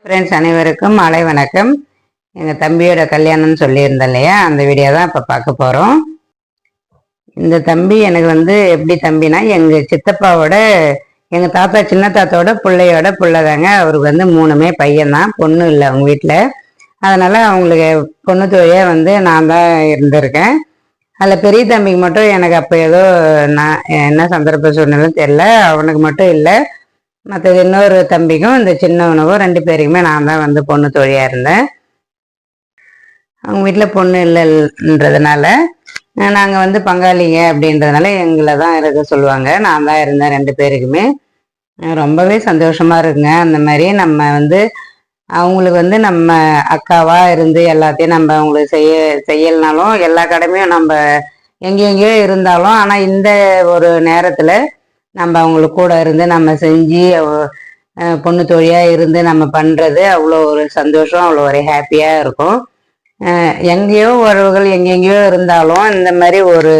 Friends அனைவருக்கும் மாலை வணக்கம். எங்கள் தம்பியோட கல்யாணம்னு சொல்லியிருந்தேன் இல்லையா, அந்த வீடியோ தான் இப்போ பார்க்க போகிறோம். இந்த தம்பி எனக்கு எப்படி தம்பினா, எங்கள் சித்தப்பாவோட எங்கள் தாத்தா சின்ன தாத்தாவோட பிள்ளையோட பிள்ளைதாங்க. அவருக்கு 3மே பையன்தான், பொண்ணு இல்லை அவங்க வீட்டில். அதனால் அவங்களுக்கு பொண்ணு தோழியாக நான் தான் இருந்திருக்கேன். அதில் பெரிய தம்பிக்கு மட்டும் எனக்கு அப்போ ஏதோ நான் என்ன சந்தர்ப்ப சூழ்நிலைன்னு தெரில, அவனுக்கு மட்டும் இல்லை, மற்றது இன்னொரு தம்பிக்கும் இந்த சின்னவனுக்கும் 2 பேருக்குமே நான் தான் பொண்ணு தோழியாக இருந்தேன். அவங்க வீட்டில் பொண்ணு இல்லைன்றதுனால நாங்கள் பங்காளிங்க அப்படின்றதுனால எங்களை தான் இருக்க சொல்லுவாங்க. நான் தான் இருந்தேன் 2 பேருக்குமே. ரொம்பவே சந்தோஷமாக இருக்குங்க. அந்த மாதிரி நம்ம அவங்களுக்கு நம்ம அக்காவாக இருந்து எல்லாத்தையும் நம்ம அவங்களுக்கு செய்யலைனாலும் எல்லா கடமையும் நம்ம எங்கெங்கேயோ இருந்தாலும், ஆனால் இந்த ஒரு நேரத்தில் நம்ம அவங்களுக்கு கூட இருந்து நம்ம செஞ்சு பொண்ணு தோழியாக இருந்து நம்ம பண்ணுறது அவ்வளோ ஒரு சந்தோஷம், அவ்வளோ ஒரு ஹாப்பியாக இருக்கும். எங்கேயோ உறவுகள் எங்கெங்கேயோ இருந்தாலும் இந்த மாதிரி ஒரு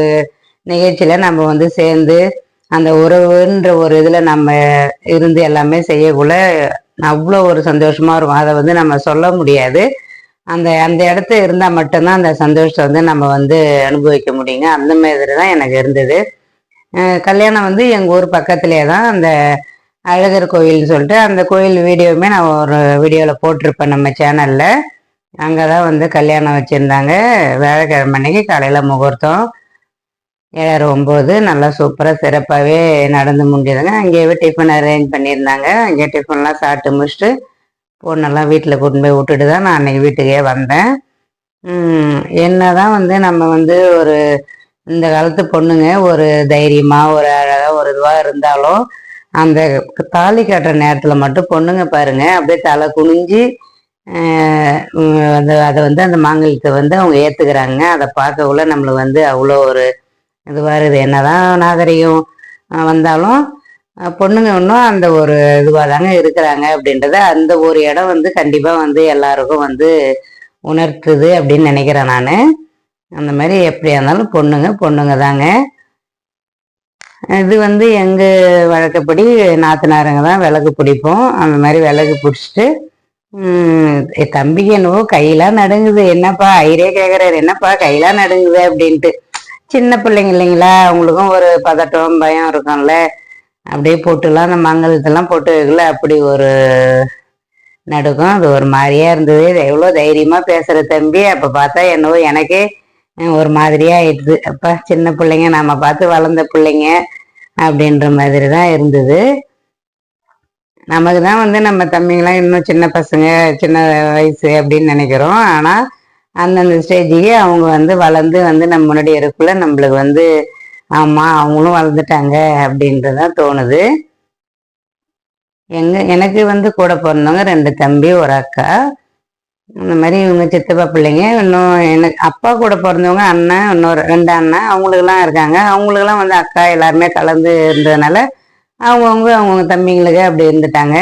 நிகழ்ச்சியில் நம்ம சேர்ந்து அந்த உறவுன்ற ஒரு இதில் நம்ம இருந்து எல்லாமே செய்யக்குள்ள அவ்வளோ ஒரு சந்தோஷமாக இருக்கும். அதை நம்ம சொல்ல முடியாது. அந்த அந்த இடத்த இருந்தால் மட்டும்தான் அந்த சந்தோஷத்தை நம்ம அனுபவிக்க முடியுங்க. அந்த மாதிரி தான் எனக்கு இருந்தது. கல்யாணம் எங்கள் ஊர் பக்கத்துலேயே தான் அந்த அழகர் கோயில்னு சொல்லிட்டு அந்த கோயில் வீடியோவுமே நான் ஒரு வீடியோவில் போட்டிருப்பேன் நம்ம சேனலில். அங்கே தான் கல்யாணம் வச்சுருந்தாங்க. வியாழக்கிழமை அன்னைக்கு காலையில் முகூர்த்தம் 7:09 நல்லா சூப்பராக சிறப்பாகவே நடந்து முடிஞ்சதுங்க. அங்கேயே டிஃபன் அரேஞ்ச் பண்ணியிருந்தாங்க. அங்கேயே டிஃபன்லாம் சாப்பிட்டு முடிச்சுட்டு பொண்ணெல்லாம் வீட்டில் கூட்டின்னு போய் விட்டுட்டு தான் நான் அன்றைக்கி வீட்டுக்கே வந்தேன். என்ன தான் நம்ம ஒரு இந்த காலத்து பொண்ணுங்க ஒரு தைரியமாக ஒரு அழகாக ஒரு இதுவாக இருந்தாலும் அந்த தாலி கட்டுற நேரத்தில் மட்டும் பொண்ணுங்க பாருங்க அப்படியே தலை குனிஞ்சு அதை அந்த மாங்கல்யத்தை அவங்க ஏற்றுக்கிறாங்க. அதை பார்க்கக்குள்ள நம்மளுக்கு அவ்வளோ ஒரு இதுவாக இருக்குது. என்னதான் நாகரிகம் வந்தாலும் பொண்ணுங்க இன்னும் அந்த ஒரு இதுவாக தாங்க இருக்கிறாங்க அப்படின்றத அந்த ஒரு இடம் கண்டிப்பாக எல்லாருக்கும் உணர்த்துது அப்படின்னு நினைக்கிறேன் நான். அந்த மாதிரி எப்படியா இருந்தாலும் பொண்ணுங்க தாங்க. இது எங்கள் வழக்கப்படி நாத்தனாருங்க தான் விளக்கு பிடிப்போம். அந்த மாதிரி விளக்கு பிடிச்சிட்டு தம்பிக்கு என்னவோ கையெல்லாம் நடுங்குது. என்னப்பா ஐரே கேட்குறாரு, என்னப்பா கையெல்லாம் நடுங்குது அப்படின்ட்டு. சின்ன பிள்ளைங்க இல்லைங்களா, அவங்களுக்கும் ஒரு பதட்டம் பயம் இருக்கும்ல. அப்படியே போட்டுலாம் அந்த மங்களத்தெல்லாம் போட்டு வைக்கல, அப்படி ஒரு நடுக்கும். அது ஒரு மாதிரியா இருந்தது. எவ்வளோ தைரியமா பேசுற தம்பி, அப்போ பார்த்தா என்னவோ எனக்கே ஒரு மாதிரியா ஆயிடுது. அப்பா சின்ன பிள்ளைங்க, நம்ம பார்த்து வளர்ந்த பிள்ளைங்க அப்படின்ற மாதிரி தான் இருந்தது. நமக்கு தான் நம்ம தம்பிங்களாம் இன்னும் சின்ன பசங்க, சின்ன வயசு அப்படின்னு நினைக்கிறோம். ஆனால் அந்தந்த ஸ்டேஜுக்கு அவங்க வளர்ந்து நம்ம முன்னாடி இருக்குள்ள நம்மளுக்கு ஆமாம் அவங்களும் வளர்ந்துட்டாங்க அப்படின்றதான் தோணுது. எனக்கு கூட பிறந்தவங்க 2 தம்பி ஒரு அக்கா. இந்த மாதிரி இவங்க சித்தப்பா பிள்ளைங்க. இன்னும் எனக்கு அப்பா கூட பிறந்தவங்க அண்ணன், இன்னொரு 2 அண்ணன் அவங்களுக்கெல்லாம் இருக்காங்க. அவங்களுக்கெல்லாம் அக்கா எல்லாருமே கலந்து இருந்ததுனால அவங்கவுங்க தம்பிங்களுக்கு அப்படி இருந்துட்டாங்க.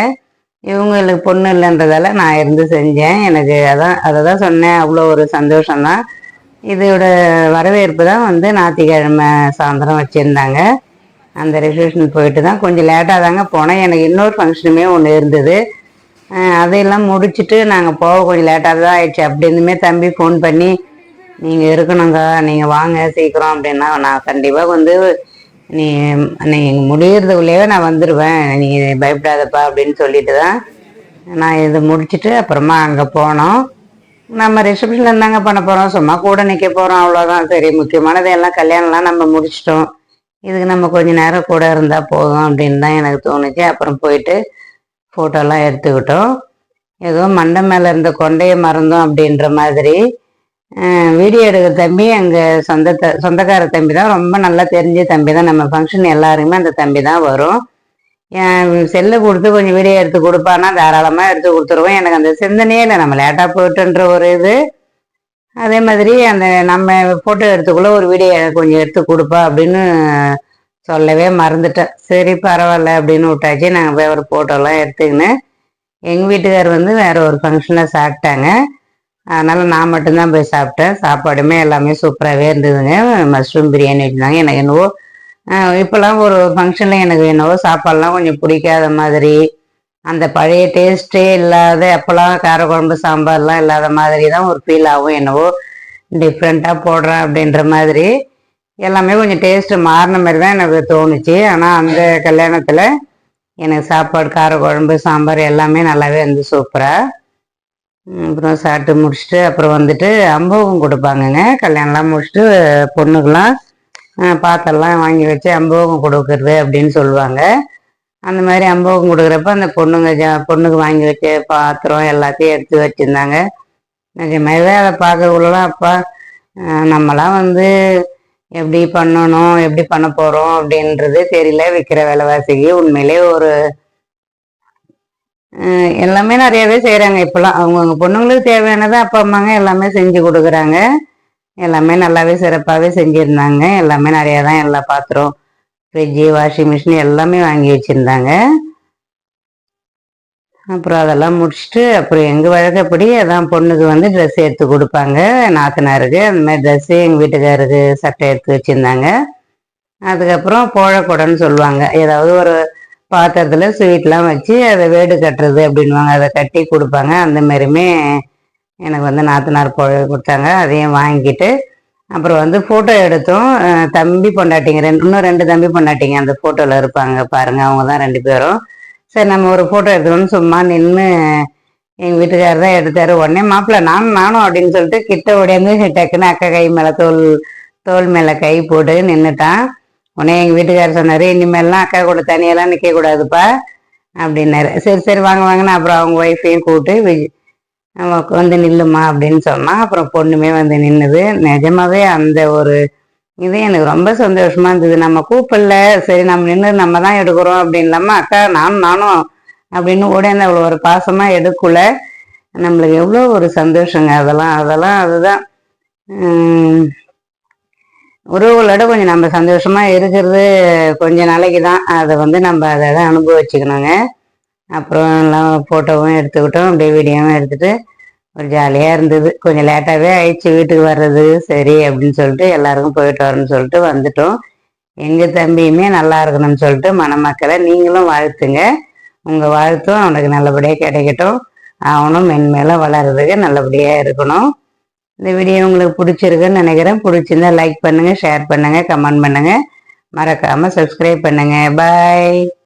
இவங்களுக்கு பொண்ணு இல்லைன்றதால நான் இருந்து செஞ்சேன். எனக்கு அதை தான் சொன்னேன், அவ்வளோ ஒரு சந்தோஷம்தான். இதோட வரவேற்பு தான் ஞாயிற்றுக்கிழமை சாயந்தரம் வச்சுருந்தாங்க. அந்த ரிசப்ஷன் போயிட்டு தான் கொஞ்சம் லேட்டாக தாங்க போனேன். எனக்கு இன்னொரு ஃபங்க்ஷனுமே ஒன்று இருந்தது. அதையெல்லாம் முடிச்சுட்டு நாங்கள் போக கொஞ்சம் லேட்டாக தான் ஆயிடுச்சு. அப்படி இருந்துமே தம்பி ஃபோன் பண்ணி நீங்கள் இருக்கணுங்க, நீங்கள் வாங்க சீக்கிரம் அப்படின்னா, நான் கண்டிப்பாக நீங்கள் முடியறதுக்குள்ளேயே நான் வந்துடுவேன், நீங்கள் பயப்படாதப்பா அப்படின்னு சொல்லிட்டு தான் நான் இதை முடிச்சுட்டு அப்புறமா அங்கே போனோம். நம்ம ரிசப்ஷனில் இருந்தாங்க பண்ண போகிறோம், சும்மா கூட நிற்க போகிறோம், அவ்வளோதான். சரி, முக்கியமானது எல்லாம் கல்யாணம்லாம் நம்ம முடிச்சிட்டோம், இதுக்கு நம்ம கொஞ்சம் நேரம் கூட இருந்தால் போதும் அப்படின்னு தான் எனக்கு தோணுச்சு. அப்புறம் போயிட்டு ஃபோட்டோலாம் எடுத்துக்கிட்டோம். ஏதோ மண்டை மேலே இருந்த கொண்டையை மறந்தோம் அப்படின்ற மாதிரி. வீடியோ எடுக்கிற தம்பி எங்கள் சொந்தக்கார தம்பி தான், ரொம்ப நல்லா தெரிஞ்ச தம்பி தான். நம்ம ஃபங்க்ஷன் எல்லாருக்குமே அந்த தம்பி தான் வரும். என் செல்லை கொடுத்து கொஞ்சம் வீடியோ எடுத்து கொடுப்பான்னா தாராளமாக எடுத்து கொடுத்துருவோம். எனக்கு அந்த சிந்தனையே இல்லை, நம்ம லேட்டாக போயிட்டுன்ற ஒரு இது. அதே மாதிரி அந்த நம்ம ஃபோட்டோ எடுத்துக்குள்ள ஒரு வீடியோ கொஞ்சம் எடுத்து கொடுப்பா அப்படின்னு சொல்லவே மறந்துட்டேன். சரி பரவாயில்ல அப்படின்னு விட்டாச்சு. நாங்கள் போய் ஒரு ஃபோட்டோலாம் எடுத்துக்கின்னு எங்கள் வீட்டுக்கார் வேற ஒரு ஃபங்க்ஷனில் சாப்பிட்டாங்க. அதனால் நான் மட்டும்தான் போய் சாப்பிட்டேன். சாப்பாடுமே எல்லாமே சூப்பராகவே இருந்ததுங்க. மஷ்ரூம் பிரியாணி வச்சுருந்தாங்க. எனக்கு என்னவோ இப்போல்லாம் ஒரு ஃபங்க்ஷனில் எனக்கு என்னவோ சாப்பாடெலாம் கொஞ்சம் பிடிக்காத மாதிரி, அந்த பழைய டேஸ்ட்டே இல்லாத அப்போல்லாம் காரக்குழம்பு சாம்பார்லாம் இல்லாத மாதிரி தான் ஒரு ஃபீல் ஆகும். என்னவோ டிஃப்ரெண்ட்டாக போடுறேன் அப்படின்ற மாதிரி எல்லாமே கொஞ்சம் டேஸ்ட்டு மாறின மாதிரி தான் எனக்கு தோணுச்சு. ஆனால் அந்த கல்யாணத்தில் எனக்கு சாப்பாடு காரக்குழம்பு சாம்பார் எல்லாமே நல்லாவே வந்து சூப்பராக. அப்புறம் சாப்பிட்டு முடிச்சுட்டு அப்புறம் வந்துட்டு அம்போகம் கொடுப்பாங்கங்க. கல்யாணம்லாம் முடிச்சுட்டு பொண்ணுக்கெலாம் பாத்திரம்லாம் வாங்கி வச்சு அம்போகம் கொடுக்கறது அப்படின்னு சொல்லுவாங்க. அந்த மாதிரி அம்போகம் கொடுக்குறப்ப அந்த பொண்ணுக்கு வாங்கி வச்ச பாத்திரம் எல்லாத்தையும் எடுத்து வச்சுருந்தாங்க. நிஜமாவே அதை பார்க்கறதுக்குள்ளலாம் அப்பா நம்மளாம் வந்து எப்படி பண்ணணும் எப்படி பண்ண போகிறோம் அப்படின்றது தெரியல. விற்கிற விலைவாசிக்கு உண்மையிலே ஒரு எல்லாமே நிறையவே செய்கிறாங்க இப்போலாம். அவங்கவுங்க பொண்ணுங்களுக்கு தேவையானதை அப்பா அம்மாங்க எல்லாமே செஞ்சு கொடுக்குறாங்க. எல்லாமே நல்லாவே சிறப்பாகவே செஞ்சுருந்தாங்க. எல்லாமே நிறையா தான் எல்லா பாத்திரம் ஃப்ரிட்ஜு வாஷிங் மிஷின் எல்லாமே வாங்கி வச்சுருந்தாங்க. அப்புறம் அதெல்லாம் முடிச்சுட்டு அப்புறம் எங்கள் வழக்கப்படி அதான் பொண்ணுக்கு வந்து ட்ரெஸ் எடுத்து கொடுப்பாங்க. நாத்தனாருக்கு அந்த மாதிரி ட்ரெஸ்ஸு எங்கள் வீட்டுக்காருக்கு சட்டை எடுத்து வச்சுருந்தாங்க. அதுக்கப்புறம் கோழக்கூடன்னு சொல்லுவாங்க. ஏதாவது ஒரு பாத்திரத்தில் ஸ்வீட்லாம் வச்சு அதை வேடு கட்டுறது அப்படின்வாங்க. அதை கட்டி கொடுப்பாங்க. அந்த மாதிரியுமே எனக்கு வந்து நாத்தனார் புடவை கொடுத்தாங்க. அதையும் வாங்கிட்டு அப்புறம் வந்து ஃபோட்டோ எடுத்தோம். தம்பி பொண்டாட்டிங்க இன்னும் 2 தம்பி பொண்டாட்டிங்க அந்த ஃபோட்டோவில் இருப்பாங்க பாருங்கள். அவங்க தான் 2 பேரும். சரி நம்ம ஒரு ஃபோட்டோ எடுத்துக்கணும்னு சும்மா நின்று எங்கள் வீட்டுக்காரர் தான் எடுத்தார். உடனே மாப்பிள்ளை நானும் அப்படின்னு சொல்லிட்டு கிட்ட ஓடியாந்து டக்குன்னு அக்கா கை மேலே தோல் மேலே கை போட்டு நின்றுட்டான். உடனே எங்கள் வீட்டுக்காரர் சொன்னார், இனிமேல்லாம் அக்கா கூட தனியெல்லாம் நிற்கக்கூடாதுப்பா அப்படின்னாரு. சரி வாங்கன்னு அப்புறம் அவங்க ஒய்ஃபையும் கூப்பிட்டு வந்து நில்லுமா அப்படின்னு சொன்னால் அப்புறம் பொண்ணுமே வந்து நின்றுது. நிஜமாவே அந்த ஒரு இது எனக்கு ரொம்ப சந்தோஷமா இருந்தது. நம்ம கூப்பிடல, சரி நம்ம நின்று நம்ம தான் எடுக்கிறோம் அப்படின்னு இல்லாமல் அக்கா நானும் அப்படின்னு ஓடியாந்து அவ்வளோ ஒரு பாசமாக எடுக்கல. நம்மளுக்கு எவ்வளோ ஒரு சந்தோஷங்க. அதுதான் உறவுகளோட கொஞ்சம் நம்ம சந்தோஷமா இருக்கிறது கொஞ்ச நாளைக்கு தான். அதை வந்து நம்ம அதை தான் அனுபவிச்சுக்கணுங்க. அப்புறம் எல்லாம் ஃபோட்டோவும் எடுத்துக்கிட்டோம், அப்படியே வீடியோவும் எடுத்துகிட்டு ஒரு ஜாலியாக இருந்தது. கொஞ்சம் லேட்டாகவே ஆயிடுச்சு வீட்டுக்கு வர்றது. சரி அப்படின்னு சொல்லிட்டு எல்லாருக்கும் போயிட்டு வரணும்னு சொல்லிட்டு வந்துட்டோம். எங்கள் தம்பியுமே நல்லா இருக்கணும்னு சொல்லிட்டு மணமக்களை நீங்களும் வாழ்த்துங்க. உங்கள் வாழ்த்தும் அவனுக்கு நல்லபடியாக கிடைக்கட்டும். அவனும் மென்மேலும் வளர்றதுக்கு நல்லபடியாக இருக்கணும். இந்த வீடியோ உங்களுக்கு பிடிச்சிருக்குன்னு நினைக்கிறேன். பிடிச்சிருந்தா லைக் பண்ணுங்கள், ஷேர் பண்ணுங்கள், கமெண்ட் பண்ணுங்கள். மறக்காமல் சப்ஸ்கிரைப் பண்ணுங்கள். பாய்.